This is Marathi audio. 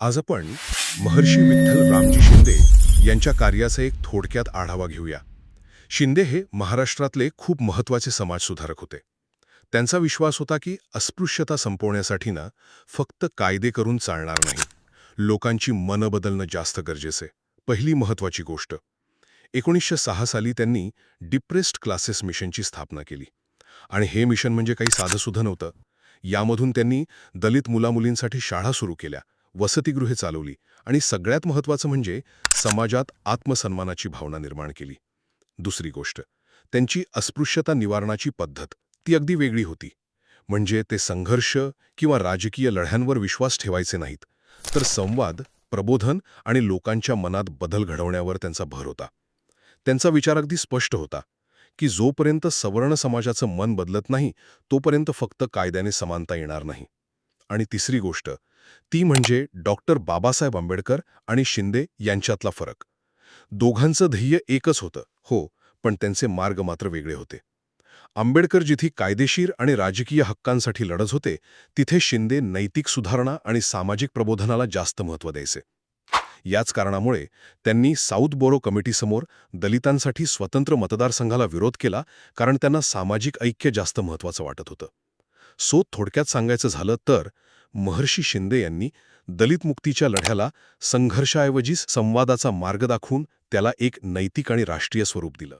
आज आपण महर्षी विठ्ठल रामजी शिंदे यांच्या कार्याचा एक थोडक्यात आढावा घेऊया. शिंदे हे महाराष्ट्रातले खूप महत्त्वाचे समाजसुधारक होते. त्यांचा विश्वास होता की अस्पृश्यता संपवण्यासाठी फक्त कायदे करून चालणार नाही, लोकांची मनं बदलणं जास्त गरजेचे. पहिली महत्त्वाची गोष्ट, 1906 साली त्यांनी डिप्रेस्ड क्लासेस मिशनची स्थापना केली. आणि हे मिशन म्हणजे काही साधंसुधं नव्हतं. यामधून त्यांनी दलित मुलामुलींसाठी शाळा सुरू केल्या, वसतिगृहे चालवली आणि सगळ्यात महत्त्वाचं म्हणजे समाजात आत्मसन्मानाची भावना निर्माण केली. दुसरी गोष्ट, त्यांची अस्पृश्यता निवारणाची पद्धत ती अगदी वेगळी होती. म्हणजे ते संघर्ष किंवा राजकीय लढ्यांवर विश्वास ठेवायचे नाहीत, तर संवाद, प्रबोधन आणि लोकांच्या मनात बदल घडवण्यावर त्यांचा भर होता. त्यांचा विचार अगदी स्पष्ट होता की जोपर्यंत सवर्ण समाजाचं मन बदलत नाही, तोपर्यंत फक्त कायद्याने समानता येणार नाही. आणि तिसरी गोष्ट, ती म्हणजे डॉक्टर बाबासाहेब आंबेडकर आणि शिंदे यांच्यातला फरक. दोघांचं ध्येय एकच होतं, हो, पण त्यांचे मार्ग मात्र वेगळे होते. आंबेडकर जिथे कायदेशीर आणि राजकीय हक्कांसाठी लढत होते, तिथे शिंदे नैतिक सुधारणा आणि सामाजिक प्रबोधनाला जास्त महत्त्व द्यायचे. याच कारणामुळे त्यांनी साऊथ बोरो कमिटीसमोर दलितांसाठी स्वतंत्र मतदारसंघाला विरोध केला, कारण त्यांना सामाजिक ऐक्य जास्त महत्त्वाचं वाटत होतं. थोडक्यात सांगायचं झालं तर महर्षी शिंदे यांनी दलित मुक्तीच्या लढ्याला संघर्षाऐवजी संवादाचा मार्ग दाखवून त्याला एक नैतिक आणि राष्ट्रीय स्वरूप दिलं.